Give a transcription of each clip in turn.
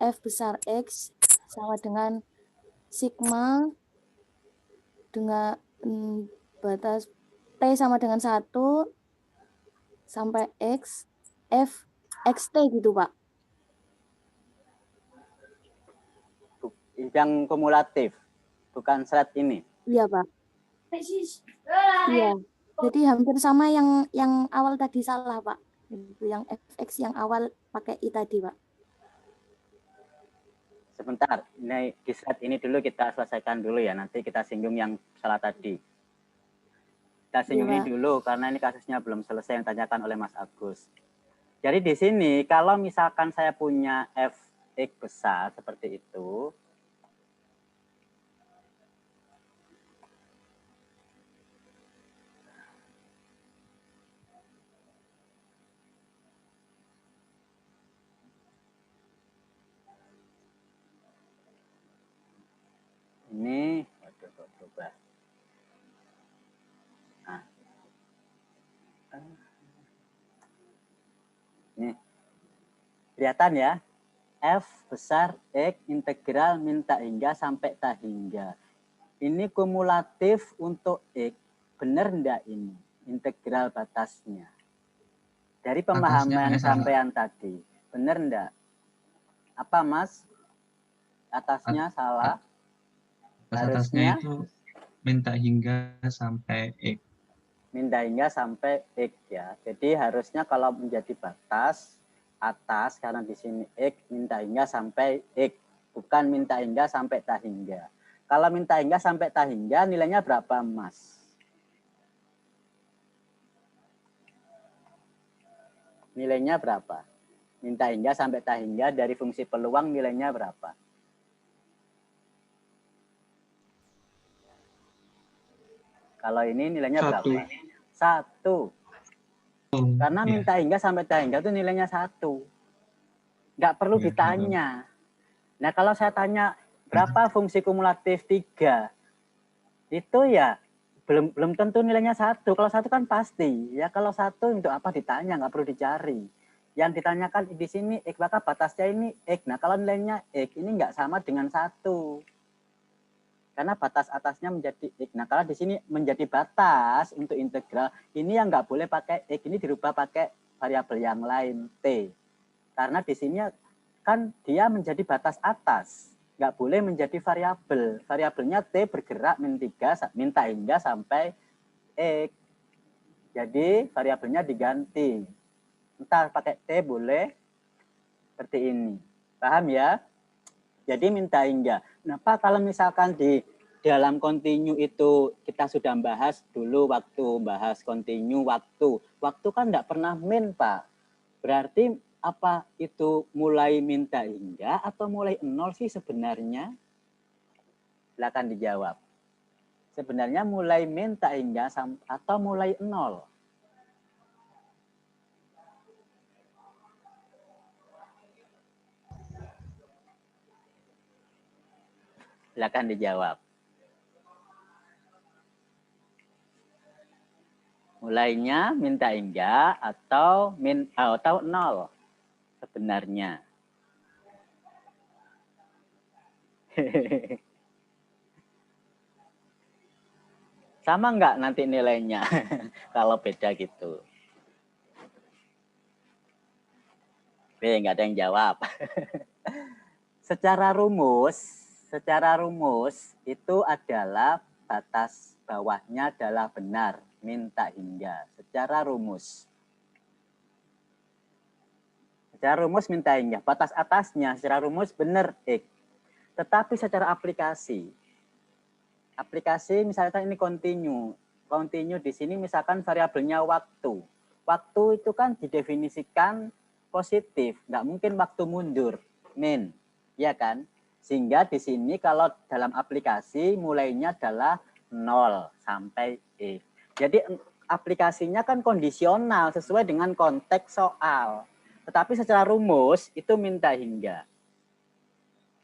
F besar X sama dengan sigma dengan batas T sama dengan 1 sampai X, F, XT gitu, Pak. Yang kumulatif, bukan slide ini. Iya, Pak. Iya. Jadi hampir sama yang awal tadi salah, Pak. Yang FX yang awal pakai I tadi, Pak. Sebentar, ini di slide ini dulu kita selesaikan dulu ya, nanti kita singgung yang salah tadi. Kita singgung ini dulu karena ini kasusnya belum selesai yang ditanyakan oleh Mas Agus. Jadi di sini kalau misalkan saya punya Fx besar seperti itu, ini waduh kok berubah. Nah. Ini kelihatan ya, F besar X integral min tak hingga sampai tak hingga. Ini kumulatif untuk X, benar enggak ini integral batasnya? Dari pemahaman sampean tadi, benar enggak? Apa Mas? Atasnya salah? Harusnya itu minta hingga sampai X. Minta hingga sampai X ya. Jadi harusnya kalau menjadi batas atas, karena di sini X, minta hingga sampai X. Bukan minta hingga sampai tak hingga. Kalau minta hingga sampai tak hingga, nilainya berapa, Mas? Nilainya berapa? Minta hingga sampai tak hingga dari fungsi peluang nilainya berapa? Kalau ini nilainya berapa? 1. Karena minta hingga sampai tak hingga itu nilainya 1. Nggak perlu ditanya. Nah, kalau saya tanya berapa fungsi kumulatif 3, itu ya belum tentu nilainya 1. Kalau 1 kan pasti. Ya kalau 1 untuk apa ditanya, nggak perlu dicari. Yang ditanyakan di sini X, maka batasnya ini X. Nah, kalau nilainya X ini nggak sama dengan 1. Karena batas atasnya menjadi X. Nah, kalau di sini menjadi batas untuk integral, ini yang nggak boleh pakai X. Ini dirubah pakai variabel yang lain, T. Karena di sini kan dia menjadi batas atas. Nggak boleh menjadi variabel. Variabelnya T bergerak min 3, minta hingga sampai X. Jadi variabelnya diganti. Entah pakai T boleh seperti ini. Paham ya? Jadi minta hingga. Nah, Pak, kalau misalkan di dalam kontinu itu kita sudah bahas dulu waktu bahas kontinu waktu. Waktu kan enggak pernah min, Pak. Berarti apa itu mulai minta hingga atau mulai 0 sih sebenarnya? Silakan dijawab. Sebenarnya mulai minta hingga atau mulai 0? Silakan dijawab. Mulainya minta hingga atau 0 sebenarnya. Sama enggak nanti nilainya kalau beda gitu? Enggak ada yang jawab. Secara rumus itu adalah batas bawahnya adalah benar, minta hingga. Secara rumus. Secara rumus minta hingga. Batas atasnya secara rumus benar X. Tetapi secara aplikasi misalkan ini continue. Continue di sini misalkan variabelnya waktu. Waktu itu kan didefinisikan positif, nggak mungkin waktu mundur, min, ya kan? Sehingga di sini kalau dalam aplikasi mulainya adalah 0 sampai X. Jadi aplikasinya kan kondisional sesuai dengan konteks soal. Tetapi secara rumus itu minta hingga.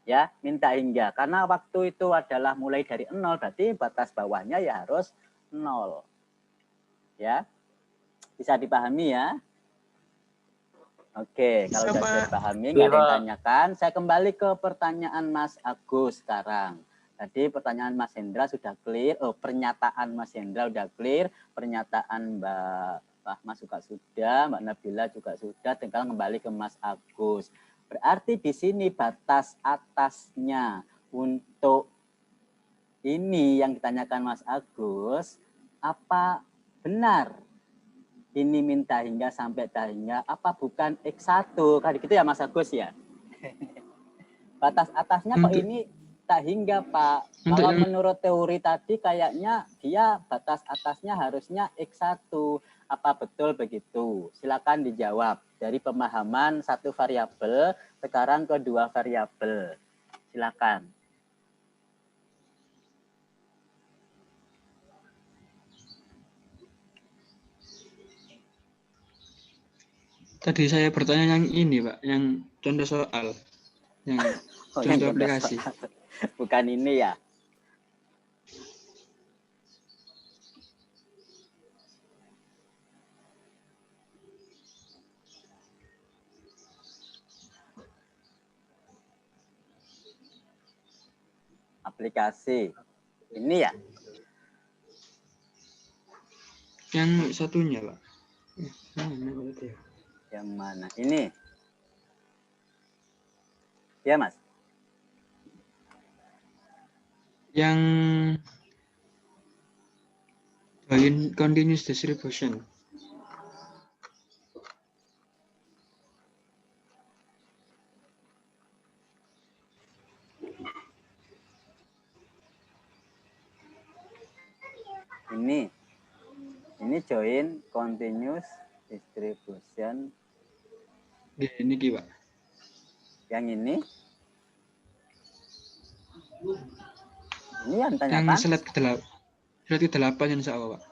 Ya, minta hingga. Karena waktu itu adalah mulai dari 0, berarti batas bawahnya ya harus 0. Ya, bisa dipahami ya? Oke, kalau sudah bisa dipahami, nggak ada yang tanyakan. Saya kembali ke pertanyaan Mas Agus sekarang. Tadi pertanyaan Mas Hendra sudah clear. Oh, pernyataan Mas Hendra sudah clear. Pernyataan Mbak Fahma juga sudah. Mbak Nabila juga sudah. Tinggal kembali ke Mas Agus. Berarti di sini batas atasnya untuk ini yang ditanyakan Mas Agus, apa benar ini minta hingga sampai tak hingga, apa bukan X1? Kan gitu ya Mas Agus ya? Batas atasnya kok ini tak hingga Pak. Kalau menurut teori tadi kayaknya dia batas atasnya harusnya X1. Apa betul begitu? Silakan dijawab. Dari pemahaman satu variabel, sekarang ke dua variabel. Silakan. Tadi saya bertanya yang ini, Pak, yang contoh soal, yang contoh aplikasi. Bukan ini ya? Aplikasi. Ini ya? Yang satunya, Pak. Yang mana? Ini? Ya, Mas? Yang continuous distribution. Ini join continuous distribution. Ini Pak. Yang ini? Ini yang tanyakan? Yang slide ke-8 yang insya Allah, Pak.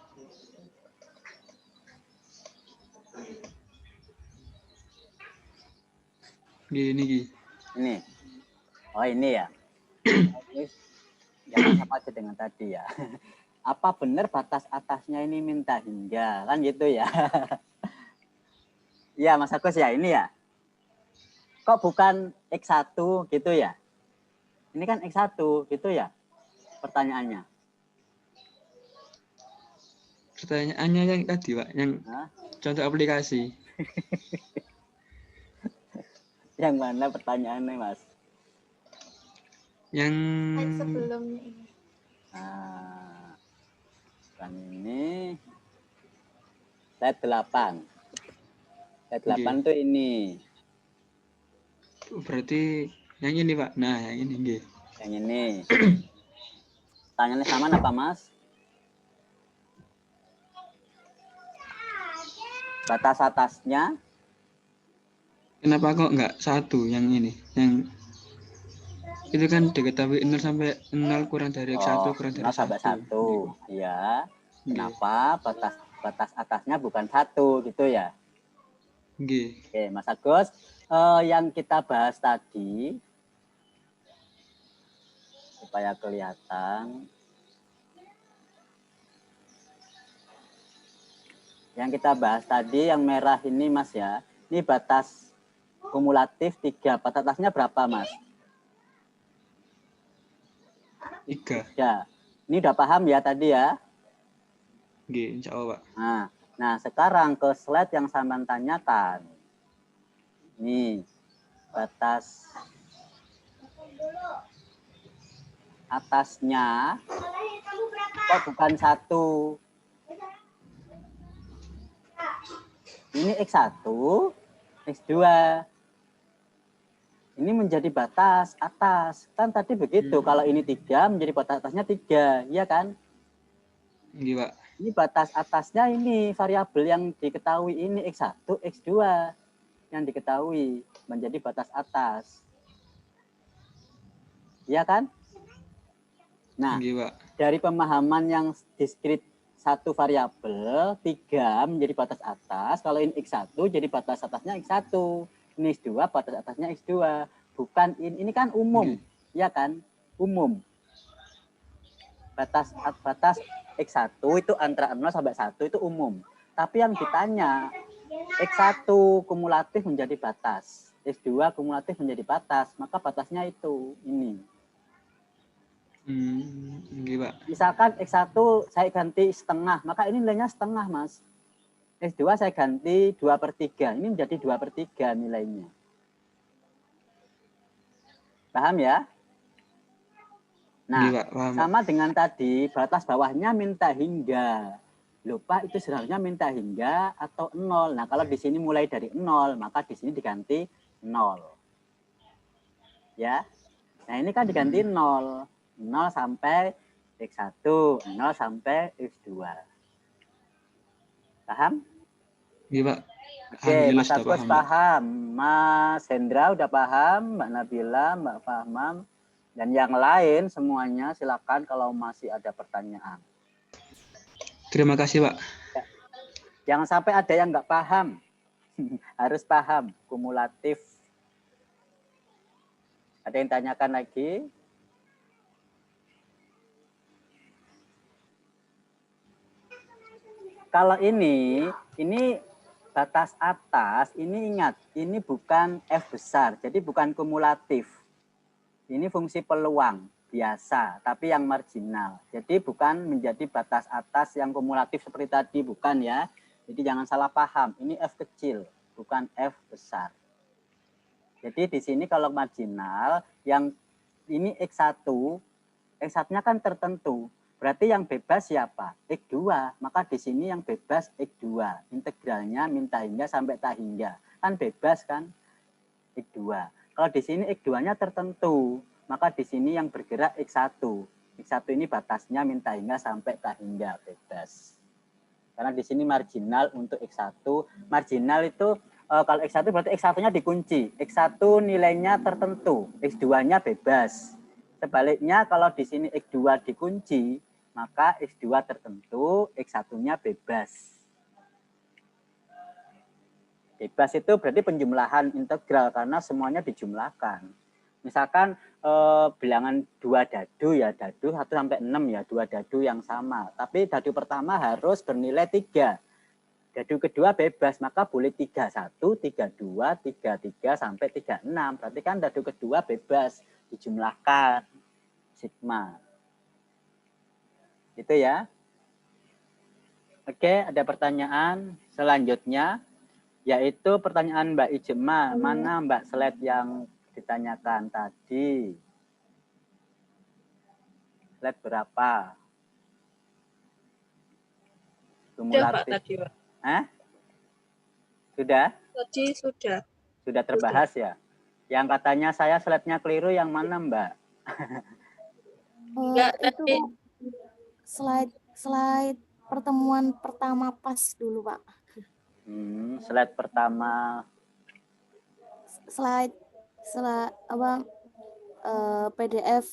Ini. Oh, ini ya. Jangan sama aja dengan tadi ya. Apa benar batas atasnya ini minta hingga? Kan gitu ya. Iya, Mas Agus ya, ini ya. Kok bukan X1 gitu ya? Ini kan X1 gitu ya pertanyaannya. Pertanyaannya yang tadi, Pak, yang contoh aplikasi. Yang mana pertanyaannya, Mas? Yang sebelumnya ini. Kan ini slide 8. Slide 8 tuh ini. Berarti yang ini, Pak. Nah, yang ini. Yang ini. Tangannya sama apa, Mas? Batas atasnya. Kenapa kok enggak satu yang ini? Yang itu kan diketahui 0 sampai 0 kurang dari X1 kurang dari 0 sampai 1. Iya. Kenapa batas atasnya bukan 1 gitu ya? Oke, Mas Agus, yang kita bahas tadi supaya kelihatan. Yang kita bahas tadi yang merah ini, Mas ya. Ini batas kumulatif 3. Batas atasnya berapa, Mas? 3. Ya. Ini udah paham ya tadi ya? Insya Allah, Pak. Nah, sekarang ke slide yang saya tanyakan. Nih, batas atasnya kok bukan 1? Ini X1, X2. Ini menjadi batas atas. Kan tadi begitu, kalau ini 3 menjadi batas atasnya 3, iya kan? Iya, Pak. Ini batas atasnya ini variabel yang diketahui ini X1, X2 yang diketahui menjadi batas atas. Iya kan? Nah, iya, Pak. Dari pemahaman yang diskrit satu variabel, 3 menjadi batas atas. Kalau ini X1 jadi batas atasnya X1. Ini X2, batas atasnya X2. Bukan ini kan umum. Iya kan? Umum. Batas X1 itu antara 0 sampai 1 itu umum. Tapi yang ditanya X1 kumulatif menjadi batas, X2 kumulatif menjadi batas, maka batasnya itu ini. Pak. Misalkan X1 saya ganti setengah, maka ini nilainya setengah, Mas. X2 saya ganti 2/3, ini menjadi 2/3 nilainya. Paham ya? Nah, Pak, paham, sama dengan tadi, batas bawahnya minta hingga. Lupa itu sebenarnya minta hingga atau 0. Nah, kalau di sini mulai dari 0, maka di sini diganti 0. Ya. Nah, ini kan diganti 0. 0 sampai X1, 0 sampai X2. Paham? Iya, Pak. Oke, Mas Agus paham. Mas Hendra udah paham, Mbak Nabila, Mbak Fahmam, dan yang lain semuanya silakan kalau masih ada pertanyaan. Terima kasih, Pak. Jangan sampai ada yang nggak paham. Harus paham, kumulatif. Ada yang tanyakan lagi? Kalau ini batas atas, ini ingat, ini bukan F besar, jadi bukan kumulatif. Ini fungsi peluang biasa, tapi yang marginal. Jadi bukan menjadi batas atas yang kumulatif seperti tadi, bukan ya. Jadi jangan salah paham, ini F kecil, bukan F besar. Jadi di sini kalau marginal, yang ini X1, X1-nya kan tertentu. Berarti yang bebas siapa? X2. Maka di sini yang bebas X2. Integralnya minta hingga sampai tak hingga. Kan bebas kan? X2. Kalau di sini X2-nya tertentu, maka di sini yang bergerak X1. X1 ini batasnya minta hingga sampai tak hingga, bebas. Karena di sini marginal untuk X1. Marginal itu kalau X1 berarti X1-nya dikunci. X1 nilainya tertentu, X2-nya bebas. Sebaliknya kalau di sini X2 dikunci, maka X2 tertentu, X1-nya bebas. Bebas itu berarti penjumlahan integral karena semuanya dijumlahkan. Misalkan bilangan 2 dadu ya, dadu 1 sampai 6 ya, 2 dadu yang sama. Tapi dadu pertama harus bernilai 3. Dadu kedua bebas, maka boleh 31, 32, 33 sampai 36. Berarti kan dadu kedua bebas dijumlahkan sigma. Itu ya. Oke, ada pertanyaan selanjutnya, yaitu pertanyaan Mbak Ijema. Mana Mbak slide yang ditanyakan tadi? Slide berapa? Kumulatif. Sudah, Pak, tadi, Pak. Sudah? Tadi sudah. Sudah terbahas ya? Yang katanya saya slide-nya keliru yang mana, Mbak? Enggak, Itu tadi. slide pertemuan pertama pas dulu, Pak. Slide pertama. Slide apa PDF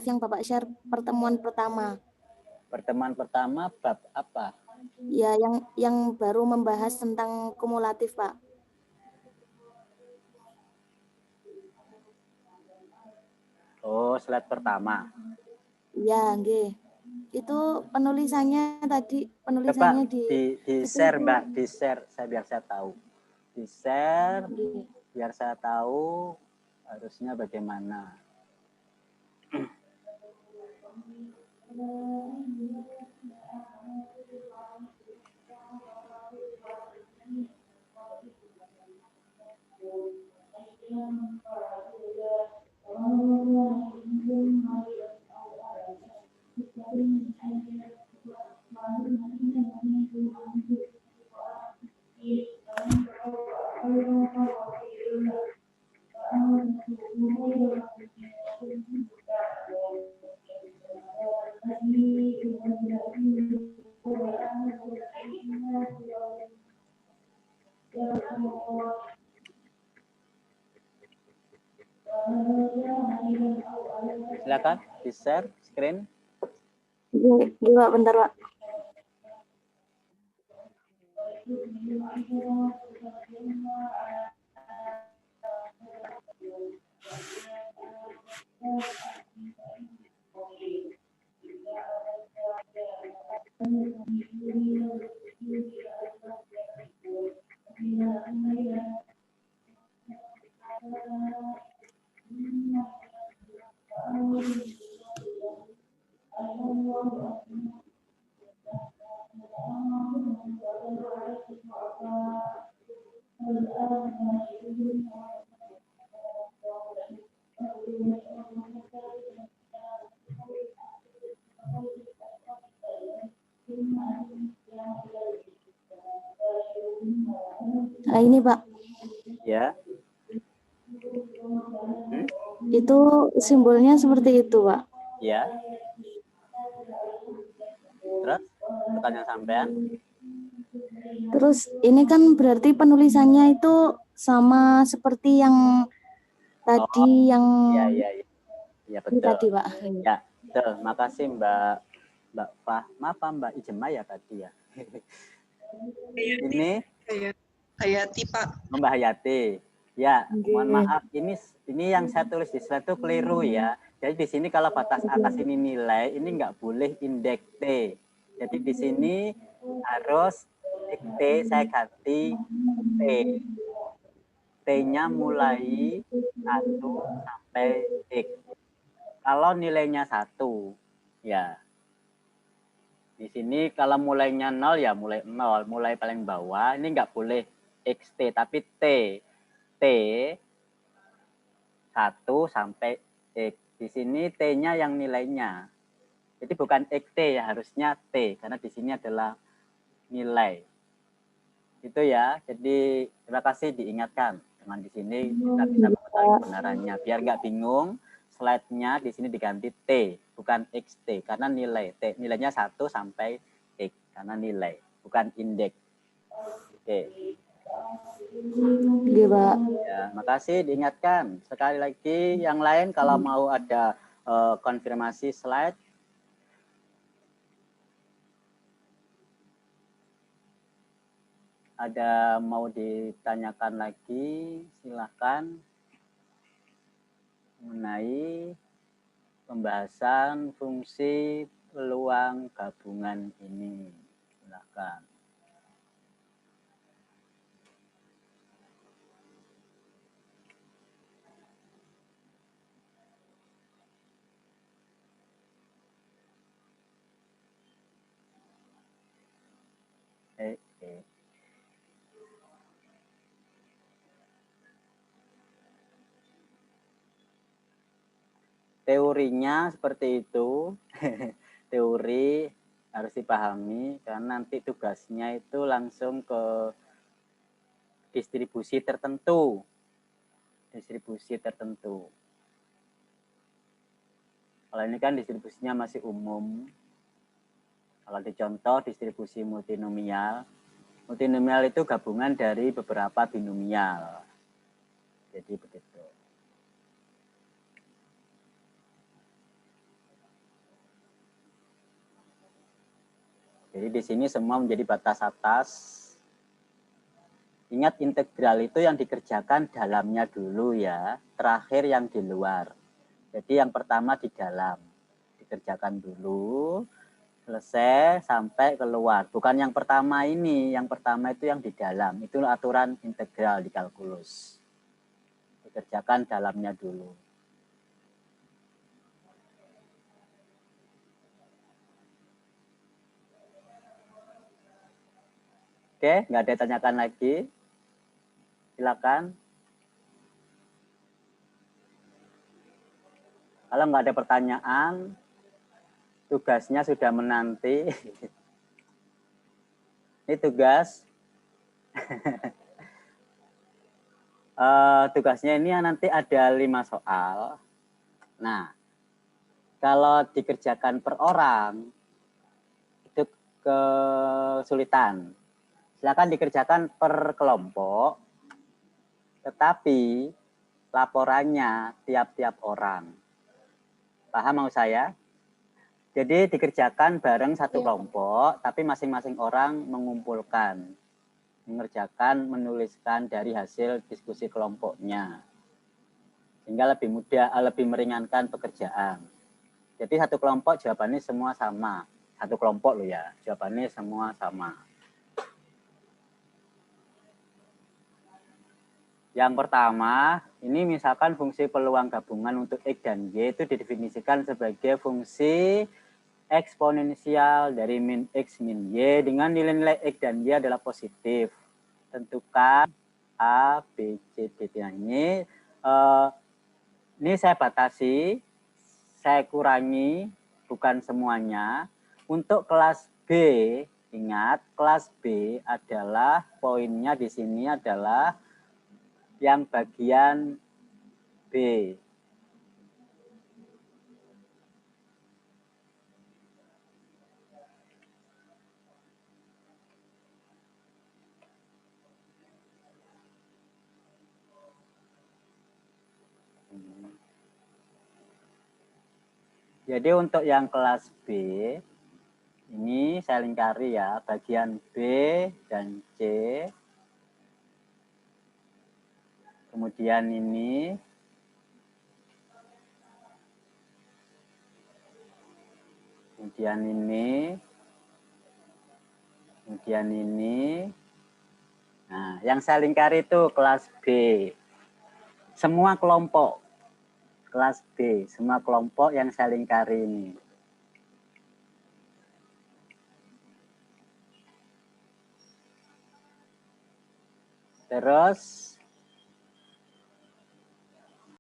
yang Bapak share pertemuan pertama. Pertemuan pertama bab apa? Ya, yang baru membahas tentang kumulatif, Pak. Oh, slide pertama. Ya, nggih. Itu penulisannya tadi, Coba di share, Mbak, di share biar saya tahu. Di share biar saya tahu harusnya bagaimana. Silakan di share screen. Iya, bentar, Pak. Ini Pak, Ya. itu simbolnya seperti itu Pak. Ya. Terus pertanyaan sampean? Terus ini kan berarti penulisannya itu sama seperti yang Oh, tadi yang iya, iya, iya. Ya, ini betul. tadi Pak. Ya, betul. Makasih Mbak Fahma apa Mbak Ijema ya tadi ya. Ini Hayati Pak. Mbak Hayati. Ya, mohon Oke. maaf. Ini yang saya tulis di slide itu keliru ya. Jadi di sini kalau batas atas ini nilai, ini nggak boleh indeks T. Jadi di sini harus T saya ganti T. T-nya mulai 1 sampai X. Kalau nilainya 1, ya. Di sini kalau mulainya 0 ya mulai 0, mulai paling bawah. Ini nggak boleh XT, tapi T. T 1 sampai X. Di sini T-nya yang nilainya. Jadi bukan XT ya, harusnya T. Karena di sini adalah nilai. Itu ya, jadi terima kasih diingatkan. Dengan di sini kita bisa mengetahui kebenarannya. Biar nggak bingung, slide-nya di sini diganti T, bukan XT. Karena nilai, T, nilainya 1 sampai X. Karena nilai, bukan indeks. Oke. Iya Pak. Ya, makasih diingatkan. Sekali lagi, yang lain kalau mau ada konfirmasi slide, ada mau ditanyakan lagi, silahkan mengenai pembahasan fungsi peluang gabungan ini. Silahkan. Teorinya seperti itu. Teori harus dipahami karena nanti tugasnya itu langsung ke distribusi tertentu. Distribusi tertentu. Kalau ini kan distribusinya masih umum. Kalau dicontoh distribusi multinomial. Multinomial itu gabungan dari beberapa binomial. Jadi begitu. Jadi di sini semua menjadi batas atas. Ingat integral itu yang dikerjakan dalamnya dulu ya, terakhir yang di luar. Jadi yang pertama di dalam, dikerjakan dulu, selesai sampai keluar. Bukan yang pertama ini, yang pertama itu yang di dalam. Itu aturan integral di kalkulus. Dikerjakan dalamnya dulu. Oke, nggak ada tanyakan lagi. Silakan. Kalau nggak ada pertanyaan, tugasnya sudah menanti. Ini tugas. Tugasnya ini nanti ada 5 soal. Nah, kalau dikerjakan per orang, itu kesulitan. Silakan dikerjakan per kelompok, tetapi laporannya tiap-tiap orang. Paham mau saya? Jadi dikerjakan bareng satu kelompok, tapi masing-masing orang mengumpulkan, mengerjakan, menuliskan dari hasil diskusi kelompoknya. Sehingga lebih mudah, lebih meringankan pekerjaan. Jadi satu kelompok jawabannya semua sama. Satu kelompok loh ya, jawabannya semua sama. Yang pertama, ini misalkan fungsi peluang gabungan untuk X dan Y itu didefinisikan sebagai fungsi eksponensial dari min X min Y dengan nilai-nilai X dan Y adalah positif. Tentukan A, B, C, D. Ini saya batasi, saya kurangi, bukan semuanya. Untuk kelas B, Ingat, kelas B adalah poinnya di sini adalah yang bagian B. Jadi untuk yang kelas B, ini saya lingkari ya, bagian B dan C. Kemudian ini. Kemudian ini. Kemudian ini. Nah, yang saya lingkari itu kelas B. Semua kelompok. Kelas B, semua kelompok yang saya lingkari ini. Terus